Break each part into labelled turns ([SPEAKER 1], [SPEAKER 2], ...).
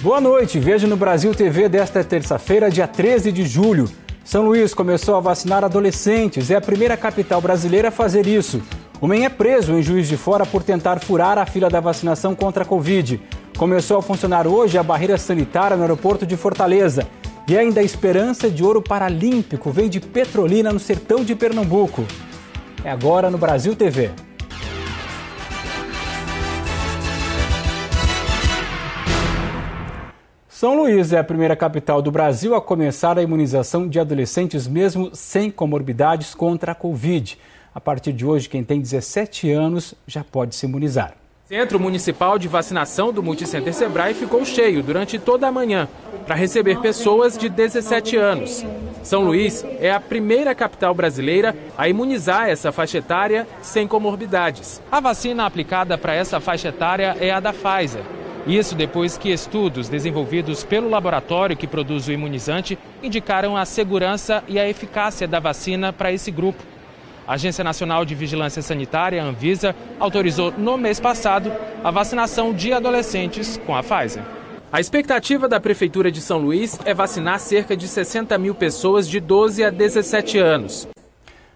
[SPEAKER 1] Boa noite, veja no Brasil TV desta terça-feira, dia 13 de julho. São Luís começou a vacinar adolescentes, é a primeira capital brasileira a fazer isso. Homem é preso em Juiz de Fora por tentar furar a fila da vacinação contra a Covid. Começou a funcionar hoje a barreira sanitária no aeroporto de Fortaleza. E ainda a esperança de ouro paralímpico vem de Petrolina, no sertão de Pernambuco. É agora no Brasil TV. São Luís é a primeira capital do Brasil a começar a imunização de adolescentes mesmo sem comorbidades contra a Covid. A partir de hoje, quem tem 17 anos já pode se imunizar.
[SPEAKER 2] O Centro Municipal de Vacinação do Multicenter Sebrae ficou cheio durante toda a manhã para receber pessoas de 17 anos. São Luís é a primeira capital brasileira a imunizar essa faixa etária sem comorbidades. A vacina aplicada para essa faixa etária é a da Pfizer. Isso depois que estudos desenvolvidos pelo laboratório que produz o imunizante indicaram a segurança e a eficácia da vacina para esse grupo. A Agência Nacional de Vigilância Sanitária, Anvisa, autorizou no mês passado a vacinação de adolescentes com a Pfizer. A expectativa da Prefeitura de São Luís é vacinar cerca de 60 mil pessoas de 12 a 17 anos.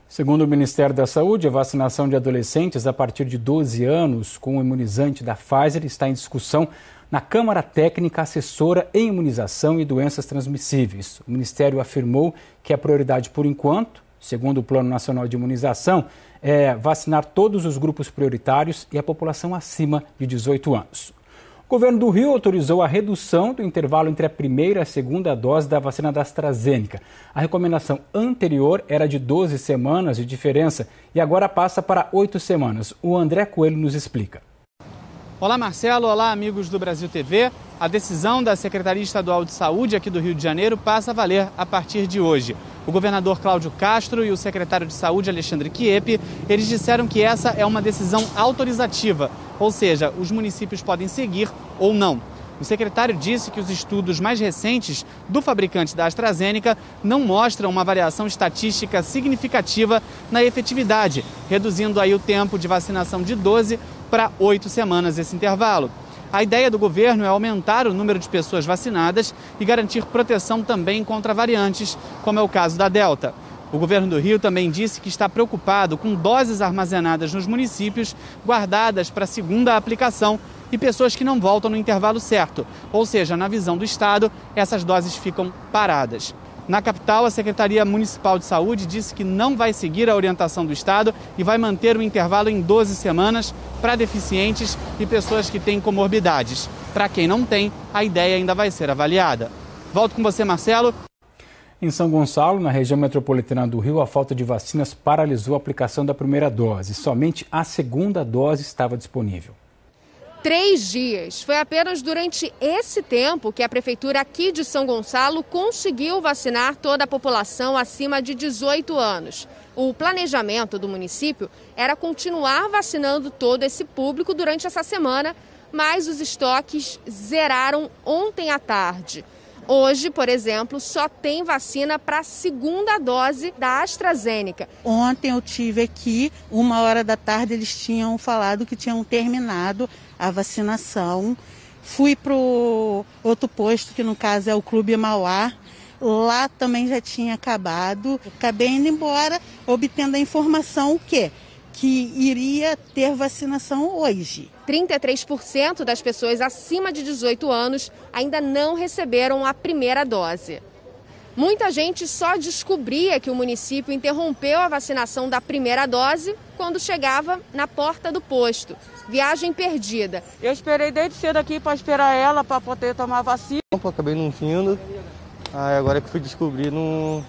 [SPEAKER 1] Segundo o Ministério da Saúde, a vacinação de adolescentes a partir de 12 anos com o imunizante da Pfizer está em discussão na Câmara Técnica Assessora em Imunização e Doenças Transmissíveis. O Ministério afirmou que a prioridade por enquanto, segundo o Plano Nacional de Imunização, é vacinar todos os grupos prioritários e a população acima de 18 anos. O governo do Rio autorizou a redução do intervalo entre a primeira e a segunda dose da vacina da AstraZeneca. A recomendação anterior era de 12 semanas de diferença e agora passa para 8 semanas. O André Coelho nos explica.
[SPEAKER 3] Olá, Marcelo. Olá, amigos do Brasil TV. A decisão da Secretaria Estadual de Saúde aqui do Rio de Janeiro passa a valer a partir de hoje. O governador Cláudio Castro e o secretário de Saúde, Alexandre Chieppi, eles disseram que essa é uma decisão autorizativa, ou seja, os municípios podem seguir ou não. O secretário disse que os estudos mais recentes do fabricante da AstraZeneca não mostram uma variação estatística significativa na efetividade, reduzindo aí o tempo de vacinação de 12 para 8 semanas esse intervalo. A ideia do governo é aumentar o número de pessoas vacinadas e garantir proteção também contra variantes, como é o caso da Delta. O governo do Rio também disse que está preocupado com doses armazenadas nos municípios guardadas para a segunda aplicação e pessoas que não voltam no intervalo certo, ou seja, na visão do Estado, essas doses ficam paradas. Na capital, a Secretaria Municipal de Saúde disse que não vai seguir a orientação do Estado e vai manter o intervalo em 12 semanas para deficientes e pessoas que têm comorbidades. Para quem não tem, a ideia ainda vai ser avaliada. Volto com você, Marcelo.
[SPEAKER 1] Em São Gonçalo, na região metropolitana do Rio, a falta de vacinas paralisou a aplicação da primeira dose. Somente a segunda dose estava disponível.
[SPEAKER 4] 3 dias. Foi apenas durante esse tempo que a prefeitura aqui de São Gonçalo conseguiu vacinar toda a população acima de 18 anos. O planejamento do município era continuar vacinando todo esse público durante essa semana, mas os estoques zeraram ontem à tarde. Hoje, por exemplo, só tem vacina para a segunda dose da AstraZeneca.
[SPEAKER 5] Ontem eu tive aqui, 13h, eles tinham falado que tinham terminado a vacinação. Fui para o outro posto, que no caso é o Clube Mauá. Lá também já tinha acabado. Acabei indo embora, obtendo a informação que iria ter vacinação hoje.
[SPEAKER 4] 33% das pessoas acima de 18 anos ainda não receberam a primeira dose. Muita gente só descobria que o município interrompeu a vacinação da primeira dose quando chegava na porta do posto. Viagem perdida.
[SPEAKER 6] Eu esperei desde cedo aqui para esperar ela para poder tomar a vacina.
[SPEAKER 7] Acabei não vindo. Agora que fui descobrir, não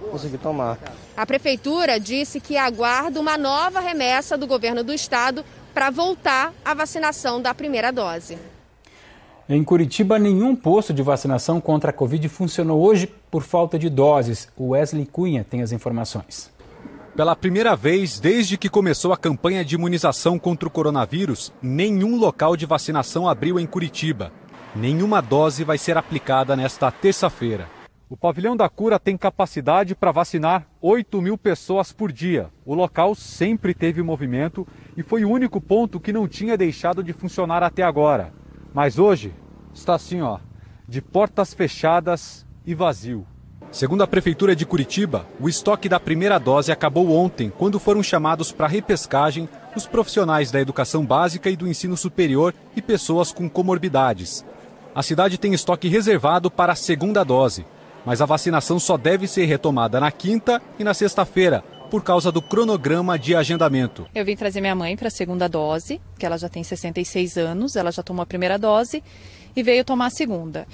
[SPEAKER 7] consegui tomar.
[SPEAKER 4] A prefeitura disse que aguarda uma nova remessa do governo do estado para voltar à vacinação da primeira dose.
[SPEAKER 1] Em Curitiba, nenhum posto de vacinação contra a Covid funcionou hoje por falta de doses. O Wesley Cunha tem as informações.
[SPEAKER 8] Pela primeira vez desde que começou a campanha de imunização contra o coronavírus, nenhum local de vacinação abriu em Curitiba. Nenhuma dose vai ser aplicada nesta terça-feira. O Pavilhão da Cura tem capacidade para vacinar 8 mil pessoas por dia. O local sempre teve movimento e foi o único ponto que não tinha deixado de funcionar até agora. Mas hoje está assim, de portas fechadas e vazio. Segundo a Prefeitura de Curitiba, o estoque da primeira dose acabou ontem, quando foram chamados para repescagem os profissionais da educação básica e do ensino superior e pessoas com comorbidades. A cidade tem estoque reservado para a segunda dose, mas a vacinação só deve ser retomada na quinta e na sexta-feira, por causa do cronograma de agendamento.
[SPEAKER 9] Eu vim trazer minha mãe para a segunda dose, que ela já tem 66 anos, ela já tomou a primeira dose e veio tomar a segunda.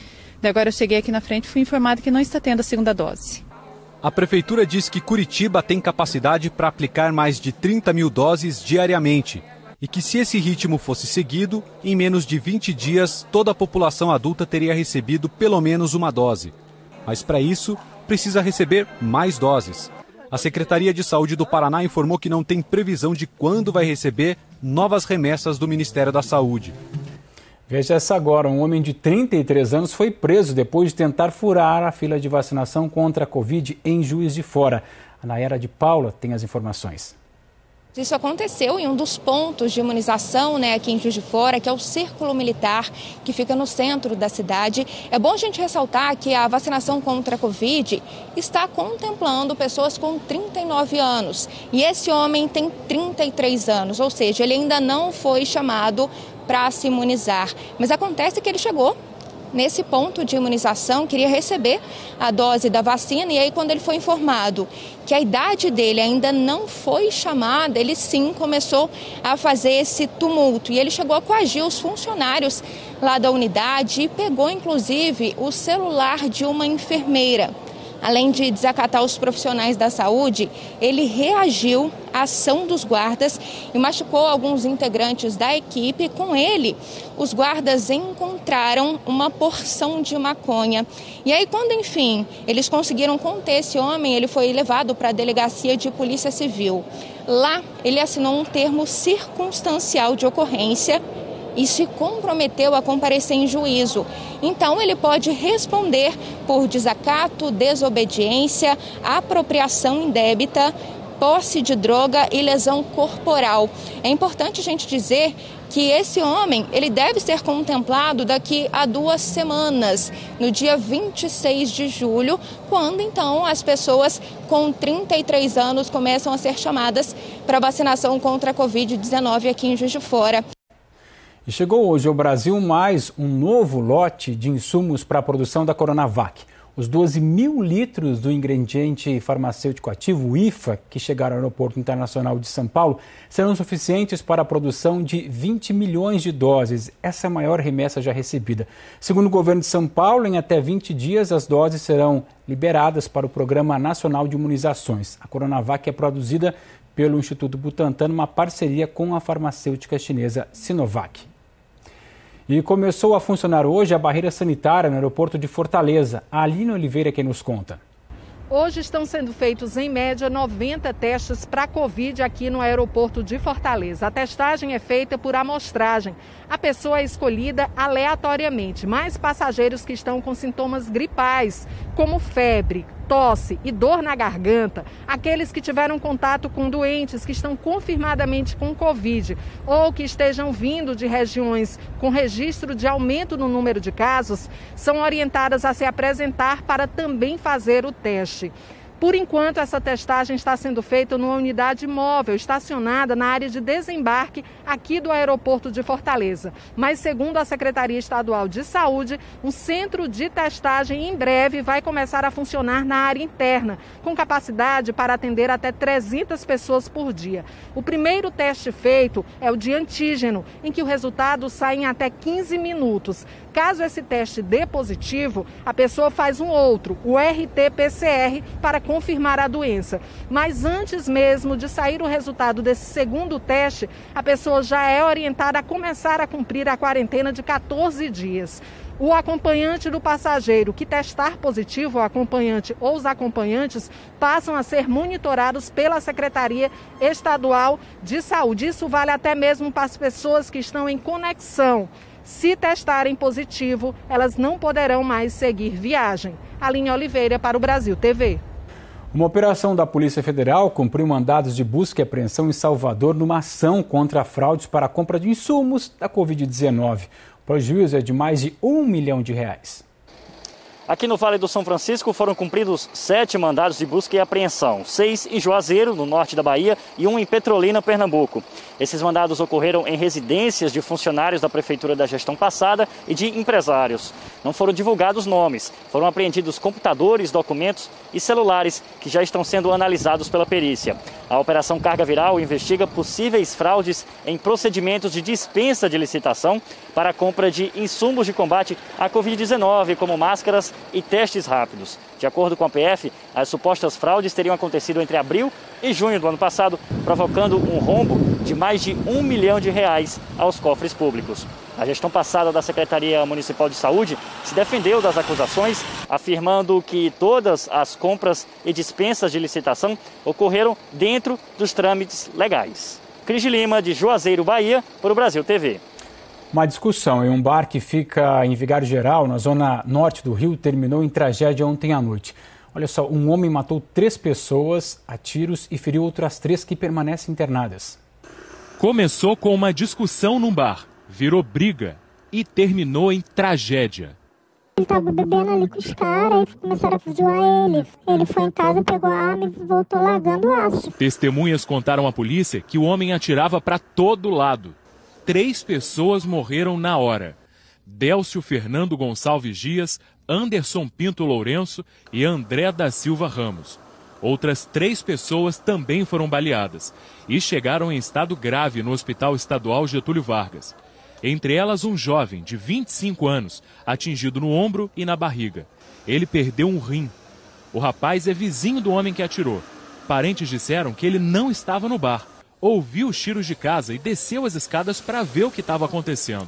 [SPEAKER 9] Agora eu cheguei aqui na frente e fui informado que não está tendo a segunda dose.
[SPEAKER 8] A Prefeitura diz que Curitiba tem capacidade para aplicar mais de 30 mil doses diariamente e que, se esse ritmo fosse seguido, em menos de 20 dias, toda a população adulta teria recebido pelo menos uma dose. Mas para isso, precisa receber mais doses. A Secretaria de Saúde do Paraná informou que não tem previsão de quando vai receber novas remessas do Ministério da Saúde.
[SPEAKER 1] Veja essa agora, um homem de 33 anos foi preso depois de tentar furar a fila de vacinação contra a Covid em Juiz de Fora. A Nayara de Paula tem as informações.
[SPEAKER 10] Isso aconteceu em um dos pontos de imunização, aqui em Juiz de Fora, que é o Círculo Militar, que fica no centro da cidade. É bom a gente ressaltar que a vacinação contra a Covid está contemplando pessoas com 39 anos. E esse homem tem 33 anos, ou seja, ele ainda não foi chamado para se imunizar. Mas acontece que ele chegou nesse ponto de imunização, queria receber a dose da vacina, e aí quando ele foi informado que a idade dele ainda não foi chamada, ele sim começou a fazer esse tumulto. E ele chegou a coagir os funcionários lá da unidade e pegou inclusive o celular de uma enfermeira. Além de desacatar os profissionais da saúde, ele reagiu à ação dos guardas e machucou alguns integrantes da equipe. Com ele, os guardas encontraram uma porção de maconha. E aí, quando, enfim, eles conseguiram conter esse homem, ele foi levado para a delegacia de polícia civil. Lá, ele assinou um termo circunstancial de ocorrência e se comprometeu a comparecer em juízo. Então, ele pode responder por desacato, desobediência, apropriação indébita, posse de droga e lesão corporal. É importante a gente dizer que esse homem, ele deve ser contemplado daqui a 2 semanas, no dia 26 de julho, quando então as pessoas com 33 anos começam a ser chamadas para vacinação contra a Covid-19 aqui em Juiz de Fora.
[SPEAKER 1] E chegou hoje ao Brasil mais um novo lote de insumos para a produção da Coronavac. Os 12 mil litros do ingrediente farmacêutico ativo, o IFA, que chegaram ao Aeroporto Internacional de São Paulo, serão suficientes para a produção de 20 milhões de doses. Essa é a maior remessa já recebida. Segundo o governo de São Paulo, em até 20 dias, as doses serão liberadas para o Programa Nacional de Imunizações. A Coronavac é produzida pelo Instituto Butantan, uma parceria com a farmacêutica chinesa Sinovac. E começou a funcionar hoje a barreira sanitária no aeroporto de Fortaleza. A Aline Oliveira quem nos conta.
[SPEAKER 11] Hoje estão sendo feitos, em média, 90 testes para Covid aqui no aeroporto de Fortaleza. A testagem é feita por amostragem. A pessoa é escolhida aleatoriamente, mas passageiros que estão com sintomas gripais, como febre, tosse e dor na garganta, aqueles que tiveram contato com doentes que estão confirmadamente com Covid ou que estejam vindo de regiões com registro de aumento no número de casos, são orientadas a se apresentar para também fazer o teste. Por enquanto, essa testagem está sendo feita numa unidade móvel estacionada na área de desembarque aqui do aeroporto de Fortaleza. Mas, segundo a Secretaria Estadual de Saúde, um centro de testagem em breve vai começar a funcionar na área interna, com capacidade para atender até 300 pessoas por dia. O primeiro teste feito é o de antígeno, em que o resultado sai em até 15 minutos. Caso esse teste dê positivo, a pessoa faz um outro, o RT-PCR, para confirmar a doença. Mas antes mesmo de sair o resultado desse segundo teste, a pessoa já é orientada a começar a cumprir a quarentena de 14 dias. O acompanhante do passageiro que testar positivo, o acompanhante ou os acompanhantes, passam a ser monitorados pela Secretaria Estadual de Saúde. Isso vale até mesmo para as pessoas que estão em conexão. Se testarem positivo, elas não poderão mais seguir viagem. Aline Oliveira para o Brasil TV.
[SPEAKER 1] Uma operação da Polícia Federal cumpriu mandados de busca e apreensão em Salvador numa ação contra fraudes para a compra de insumos da Covid-19. O prejuízo é de mais de R$1 milhão.
[SPEAKER 12] Aqui no Vale do São Francisco foram cumpridos 7 mandados de busca e apreensão, 6 em Juazeiro, no norte da Bahia, e 1 em Petrolina, Pernambuco. Esses mandados ocorreram em residências de funcionários da Prefeitura da gestão passada e de empresários. Não foram divulgados nomes, foram apreendidos computadores, documentos e celulares que já estão sendo analisados pela perícia. A Operação Carga Viral investiga possíveis fraudes em procedimentos de dispensa de licitação para a compra de insumos de combate à Covid-19, como máscaras e testes rápidos. De acordo com a PF, as supostas fraudes teriam acontecido entre abril e junho do ano passado, provocando um rombo de mais de R$1 milhão aos cofres públicos. A gestão passada da Secretaria Municipal de Saúde se defendeu das acusações, afirmando que todas as compras e dispensas de licitação ocorreram dentro dos trâmites legais. Cris Lima, de Juazeiro, Bahia, para o Brasil TV.
[SPEAKER 1] Uma discussão em um bar que fica em Vigário Geral, na zona norte do Rio, terminou em tragédia ontem à noite. Olha só, um homem matou 3 pessoas a tiros e feriu outras 3 que permanecem internadas.
[SPEAKER 13] Começou com uma discussão num bar, virou briga e terminou em tragédia.
[SPEAKER 14] Ele estava bebendo ali com os caras e começaram a zoar ele. Ele foi em casa, pegou a arma e voltou largando aço.
[SPEAKER 13] Testemunhas contaram à polícia que o homem atirava para todo lado. 3 pessoas morreram na hora: Délcio Fernando Gonçalves Dias, Anderson Pinto Lourenço e André da Silva Ramos. Outras 3 pessoas também foram baleadas e chegaram em estado grave no Hospital Estadual Getúlio Vargas. Entre elas, um jovem de 25 anos, atingido no ombro e na barriga. Ele perdeu um rim. O rapaz é vizinho do homem que atirou. Parentes disseram que ele não estava no bar. Ouviu os tiros de casa e desceu as escadas para ver o que estava acontecendo.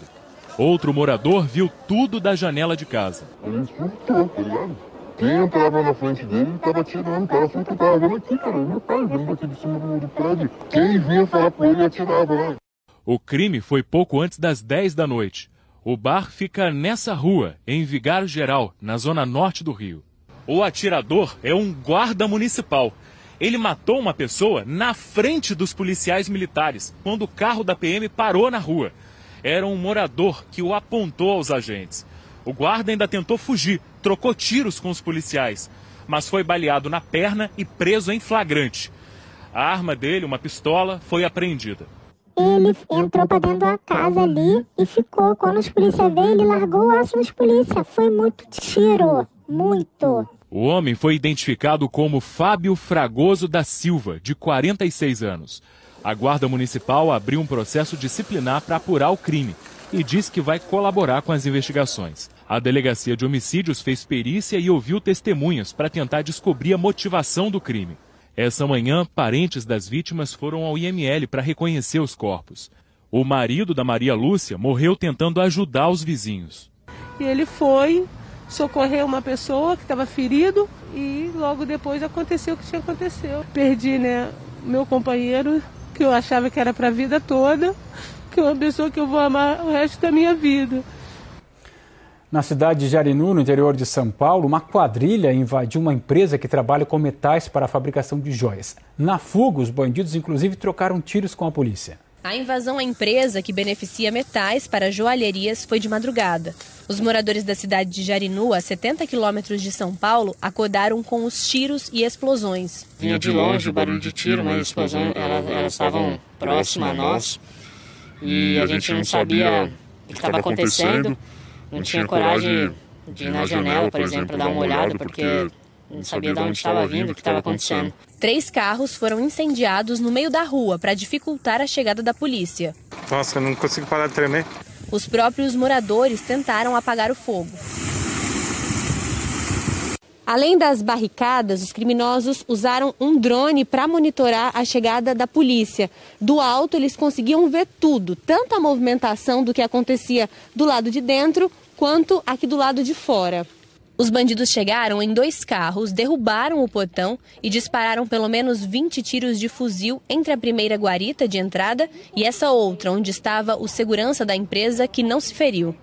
[SPEAKER 13] Outro morador viu tudo da janela de casa.
[SPEAKER 15] Ele insultou, tá ligado? Quem entrava na frente dele estava atirando, o cara falou que eu tava vendo aqui, cara, meu pai vendo daqui de cima do prédio. Quem vinha falar com ele atirava lá.
[SPEAKER 13] O crime foi pouco antes das 10 da noite. O bar fica nessa rua, em Vigário Geral, na zona norte do Rio. O atirador é um guarda municipal. Ele matou uma pessoa na frente dos policiais militares, quando o carro da PM parou na rua. Era um morador que o apontou aos agentes. O guarda ainda tentou fugir, trocou tiros com os policiais, mas foi baleado na perna e preso em flagrante. A arma dele, uma pistola, foi apreendida.
[SPEAKER 14] Ele entrou para dentro da casa ali e ficou. Quando os policiais veio, ele largou o aço nos policiais. Foi muito tiro, muito.
[SPEAKER 13] O homem foi identificado como Fábio Fragoso da Silva, de 46 anos. A Guarda Municipal abriu um processo disciplinar para apurar o crime e diz que vai colaborar com as investigações. A Delegacia de Homicídios fez perícia e ouviu testemunhas para tentar descobrir a motivação do crime. Essa manhã, parentes das vítimas foram ao IML para reconhecer os corpos. O marido da Maria Lúcia morreu tentando ajudar os vizinhos.
[SPEAKER 6] E ele foi socorrer uma pessoa que estava ferido e logo depois aconteceu o que tinha acontecido. Perdi, meu companheiro, que eu achava que era para a vida toda, que é uma pessoa que eu vou amar o resto da minha vida.
[SPEAKER 1] Na cidade de Jarinu, no interior de São Paulo, uma quadrilha invadiu uma empresa que trabalha com metais para a fabricação de joias. Na fuga, os bandidos inclusive trocaram tiros com a polícia.
[SPEAKER 16] A invasão à empresa, que beneficia metais para joalherias, foi de madrugada. Os moradores da cidade de Jarinu, a 70 quilômetros de São Paulo, acordaram com os tiros e explosões.
[SPEAKER 17] Vinha de longe o barulho de tiro, mas as explosões elas estavam próximas a nós. E a gente não sabia o que estava acontecendo. Não tinha coragem de ir na janela, por exemplo, para dar uma olhada, porque não sabia de onde estava vindo, o que estava acontecendo.
[SPEAKER 16] 3 carros foram incendiados no meio da rua para dificultar a chegada da polícia.
[SPEAKER 18] Nossa, eu não consigo parar de tremer.
[SPEAKER 16] Os próprios moradores tentaram apagar o fogo. Além das barricadas, os criminosos usaram um drone para monitorar a chegada da polícia. Do alto, eles conseguiam ver tudo, tanto a movimentação do que acontecia do lado de dentro, quanto aqui do lado de fora. Os bandidos chegaram em 2 carros, derrubaram o portão e dispararam pelo menos 20 tiros de fuzil entre a primeira guarita de entrada e essa outra, onde estava o segurança da empresa, que não se feriu.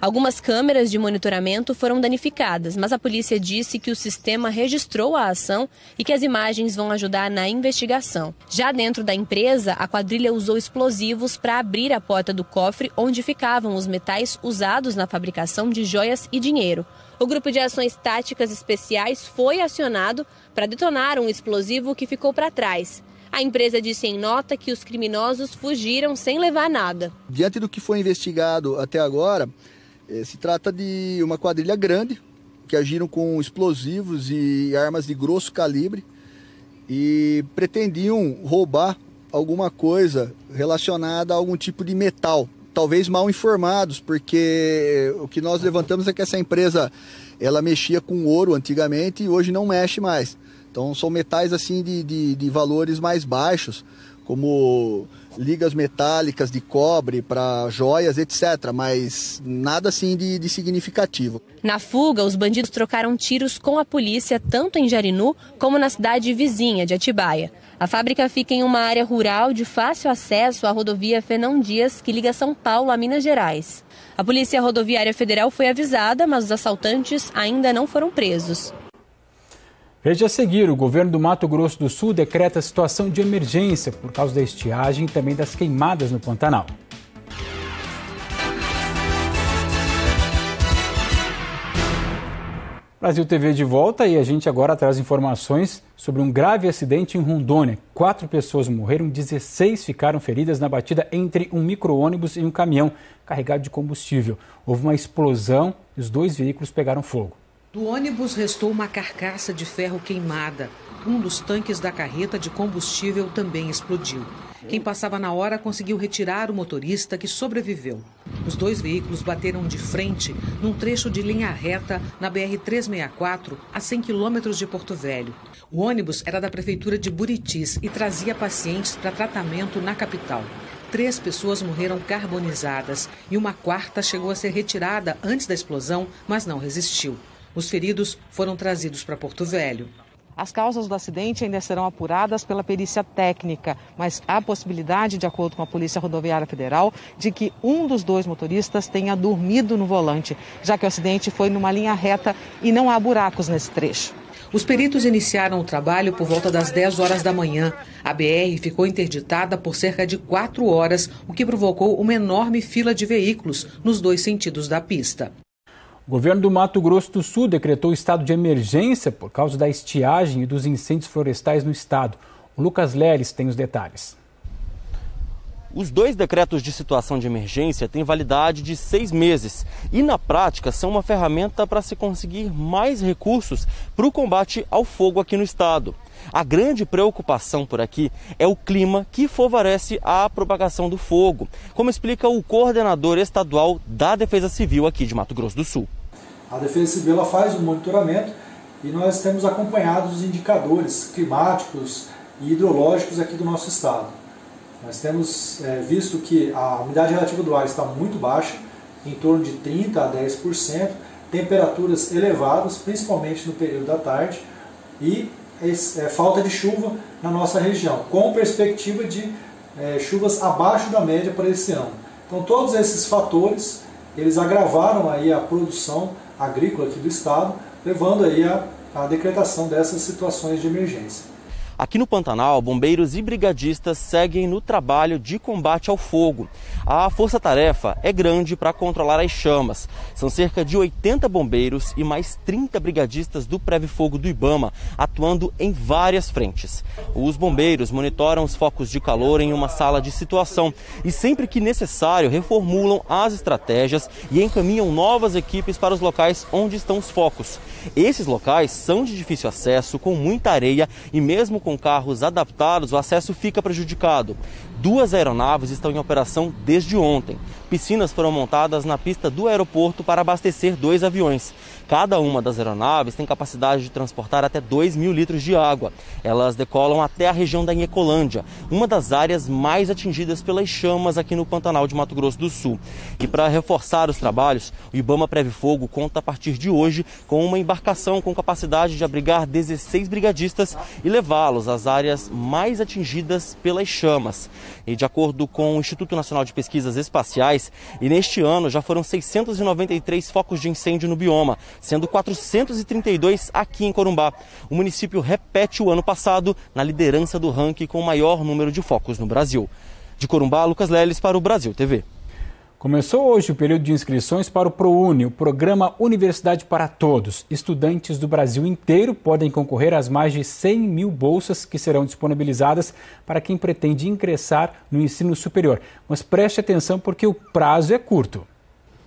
[SPEAKER 16] Algumas câmeras de monitoramento foram danificadas, mas a polícia disse que o sistema registrou a ação e que as imagens vão ajudar na investigação. Já dentro da empresa, a quadrilha usou explosivos para abrir a porta do cofre onde ficavam os metais usados na fabricação de joias e dinheiro. O grupo de ações táticas especiais foi acionado para detonar um explosivo que ficou para trás. A empresa disse em nota que os criminosos fugiram sem levar nada.
[SPEAKER 19] Diante do que foi investigado até agora, se trata de uma quadrilha grande, que agiram com explosivos e armas de grosso calibre e pretendiam roubar alguma coisa relacionada a algum tipo de metal, talvez mal informados, porque o que nós levantamos é que essa empresa ela mexia com ouro antigamente e hoje não mexe mais. Então são metais assim de valores mais baixos, como ligas metálicas de cobre para joias, etc. Mas nada assim de significativo.
[SPEAKER 16] Na fuga, os bandidos trocaram tiros com a polícia tanto em Jarinu como na cidade vizinha de Atibaia. A fábrica fica em uma área rural de fácil acesso à rodovia Fernão Dias, que liga São Paulo a Minas Gerais. A Polícia Rodoviária Federal foi avisada, mas os assaltantes ainda não foram presos.
[SPEAKER 1] Veja a seguir, o governo do Mato Grosso do Sul decreta situação de emergência por causa da estiagem e também das queimadas no Pantanal. Brasil TV de volta e a gente agora traz informações sobre um grave acidente em Rondônia. 4 pessoas morreram, 16 ficaram feridas na batida entre um micro-ônibus e um caminhão carregado de combustível. Houve uma explosão e os 2 veículos pegaram fogo.
[SPEAKER 20] Do ônibus restou uma carcaça de ferro queimada. Um dos tanques da carreta de combustível também explodiu. Quem passava na hora conseguiu retirar o motorista, que sobreviveu. Os 2 veículos bateram de frente num trecho de linha reta na BR-364, a 100 quilômetros de Porto Velho. O ônibus era da prefeitura de Buritis e trazia pacientes para tratamento na capital. 3 pessoas morreram carbonizadas e uma 4ª chegou a ser retirada antes da explosão, mas não resistiu. Os feridos foram trazidos para Porto Velho. As causas do acidente ainda serão apuradas pela perícia técnica, mas há possibilidade, de acordo com a Polícia Rodoviária Federal, de que um dos 2 motoristas tenha dormido no volante, já que o acidente foi numa linha reta e não há buracos nesse trecho. Os peritos iniciaram o trabalho por volta das 10 horas da manhã. A BR ficou interditada por cerca de 4 horas, o que provocou uma enorme fila de veículos nos 2 sentidos da pista.
[SPEAKER 1] O governo do Mato Grosso do Sul decretou estado de emergência por causa da estiagem e dos incêndios florestais no estado. O Lucas Leles tem os detalhes.
[SPEAKER 21] Os 2 decretos de situação de emergência têm validade de 6 meses e, na prática, são uma ferramenta para se conseguir mais recursos para o combate ao fogo aqui no estado. A grande preocupação por aqui é o clima que favorece a propagação do fogo, como explica o coordenador estadual da Defesa Civil aqui de Mato Grosso do Sul.
[SPEAKER 22] A Defesa Civil ela faz o monitoramento e nós temos acompanhado os indicadores climáticos e hidrológicos aqui do nosso estado. Nós temos visto que a umidade relativa do ar está muito baixa, em torno de 30% a 10%, temperaturas elevadas, principalmente no período da tarde, e falta de chuva na nossa região, com perspectiva de chuvas abaixo da média para esse ano. Então todos esses fatores, eles agravaram aí a produção agrícola aqui do estado, levando aí a decretação dessas situações de emergência.
[SPEAKER 21] Aqui no Pantanal, bombeiros e brigadistas seguem no trabalho de combate ao fogo. A força-tarefa é grande para controlar as chamas. São cerca de 80 bombeiros e mais 30 brigadistas do Preve Fogo do Ibama, atuando em várias frentes. Os bombeiros monitoram os focos de calor em uma sala de situação e, sempre que necessário, reformulam as estratégias e encaminham novas equipes para os locais onde estão os focos. Esses locais são de difícil acesso, com muita areia e mesmo com carros adaptados, o acesso fica prejudicado. 2 aeronaves estão em operação desde ontem. Piscinas foram montadas na pista do aeroporto para abastecer 2 aviões. Cada uma das aeronaves tem capacidade de transportar até 2.000 litros de água. Elas decolam até a região da Inhecolândia, uma das áreas mais atingidas pelas chamas aqui no Pantanal de Mato Grosso do Sul. E para reforçar os trabalhos, o Ibama Preve Fogo conta a partir de hoje com uma embarcação com capacidade de abrigar 16 brigadistas e levá-los às áreas mais atingidas pelas chamas. E de acordo com o Instituto Nacional de Pesquisas Espaciais, e neste ano já foram 693 focos de incêndio no bioma, sendo 432 aqui em Corumbá. O município repete o ano passado na liderança do ranking com o maior número de focos no Brasil. De Corumbá, Lucas Leles para o Brasil TV.
[SPEAKER 1] Começou hoje o período de inscrições para o ProUni, o programa Universidade para Todos. Estudantes do Brasil inteiro podem concorrer às mais de 100 mil bolsas que serão disponibilizadas para quem pretende ingressar no ensino superior. Mas preste atenção porque o prazo é curto.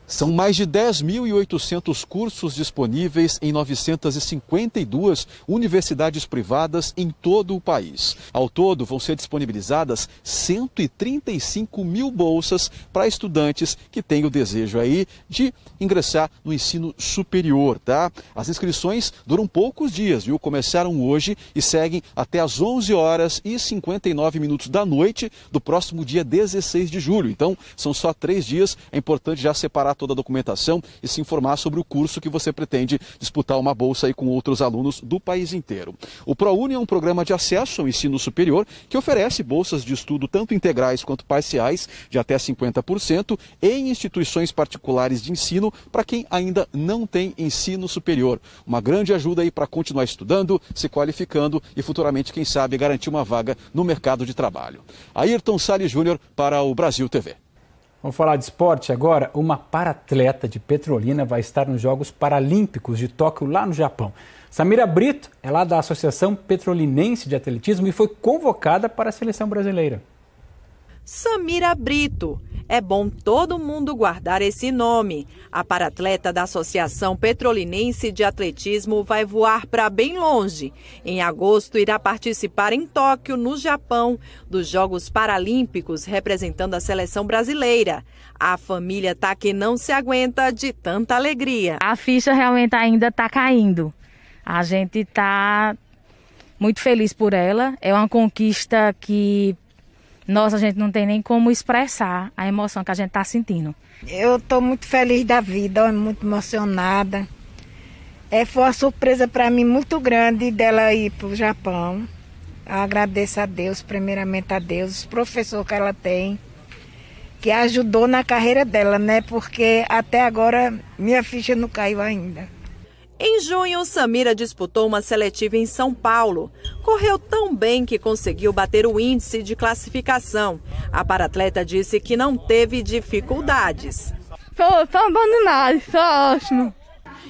[SPEAKER 2] São mais de 10.800 cursos disponíveis em 952 universidades privadas em todo o país. Ao todo, vão ser disponibilizadas 135 mil bolsas para estudantes que têm o desejo aí de ingressar no ensino superior, tá? As inscrições duram poucos dias, viu? Começaram hoje e seguem até às 11h59 da noite do próximo dia 16 de julho. Então, são só 3 dias. É importante já separar toda a documentação e se informar sobre o curso que você pretende disputar uma bolsa aí com outros alunos do país inteiro. O ProUni é um programa de acesso ao ensino superior que oferece bolsas de estudo tanto integrais quanto parciais de até 50% em instituições particulares de ensino para quem ainda não tem ensino superior. Uma grande ajuda aí para continuar estudando, se qualificando e futuramente, quem sabe, garantir uma vaga no mercado de trabalho. Ayrton Salles Júnior para o Brasil TV.
[SPEAKER 1] Vamos falar de esporte agora. Uma paratleta de Petrolina vai estar nos Jogos Paralímpicos de Tóquio, lá no Japão. Samira Brito é lá da Associação Petrolinense de Atletismo e foi convocada para a seleção brasileira.
[SPEAKER 3] Samira Brito. É bom todo mundo guardar esse nome. A paratleta da Associação Petrolinense de Atletismo vai voar para bem longe. Em agosto, irá participar em Tóquio, no Japão, dos Jogos Paralímpicos, representando a seleção brasileira. A família tá que não se aguenta de tanta alegria.
[SPEAKER 23] A ficha realmente ainda está caindo. A gente está muito feliz por ela. É uma conquista que... Nossa, a gente não tem nem como expressar a emoção que a gente está sentindo.
[SPEAKER 24] Eu estou muito feliz da vida, muito emocionada. Foi uma surpresa para mim muito grande dela ir para o Japão. Eu agradeço a Deus, primeiramente a Deus, os professores que ela tem, que ajudou na carreira dela, né? Porque até agora minha ficha não caiu ainda.
[SPEAKER 3] Em junho, Samira disputou uma seletiva em São Paulo. Correu tão bem que conseguiu bater o índice de classificação. A paratleta disse que não teve dificuldades.
[SPEAKER 23] Tô abandonado, tô ótimo.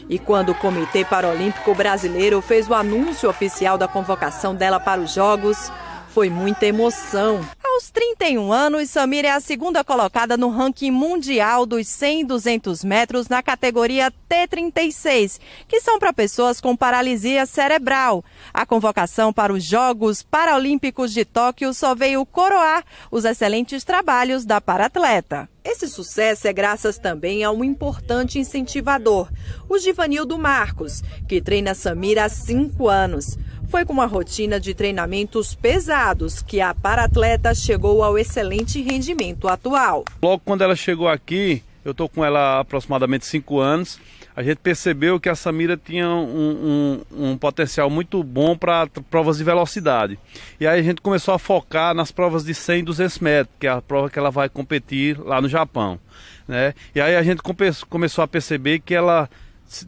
[SPEAKER 3] E quando o Comitê Paralímpico Brasileiro fez o anúncio oficial da convocação dela para os Jogos, foi muita emoção. Aos 31 anos, Samira é a segunda colocada no ranking mundial dos 100 e 200 metros na categoria T36, que são para pessoas com paralisia cerebral. A convocação para os Jogos Paralímpicos de Tóquio só veio coroar os excelentes trabalhos da paratleta. Esse sucesso é graças também a um importante incentivador, o Givanildo Marcos, que treina Samira há 5 anos. Foi com uma rotina de treinamentos pesados que a paratleta chegou ao excelente rendimento atual.
[SPEAKER 25] Logo quando ela chegou aqui, eu estou com ela há aproximadamente 5 anos, a gente percebeu que a Samira tinha um potencial muito bom para provas de velocidade. E aí a gente começou a focar nas provas de 100 e 200 metros, que é a prova que ela vai competir lá no Japão, né? E aí a gente começou a perceber que ela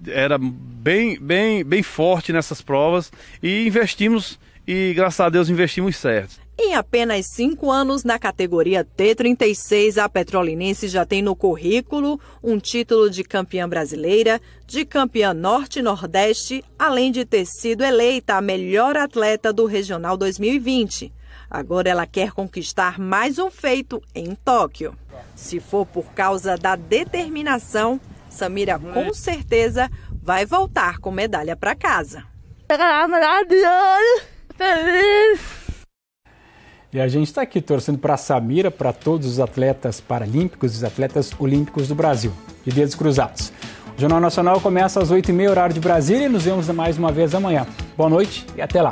[SPEAKER 25] era bem forte nessas provas e investimos, e graças a Deus investimos certo.
[SPEAKER 3] Em apenas 5 anos na categoria T36, a petrolinense já tem no currículo um título de campeã brasileira, de campeã Norte e Nordeste, além de ter sido eleita a melhor atleta do Regional 2020. Agora ela quer conquistar mais um feito em Tóquio. Se for por causa da determinação, Samira com certeza vai voltar com medalha para casa.
[SPEAKER 1] E a gente está aqui torcendo para a Samira, para todos os atletas paralímpicos e os atletas olímpicos do Brasil, de dedos cruzados. O Jornal Nacional começa às 8h30, horário de Brasília, e nos vemos mais uma vez amanhã. Boa noite e até lá.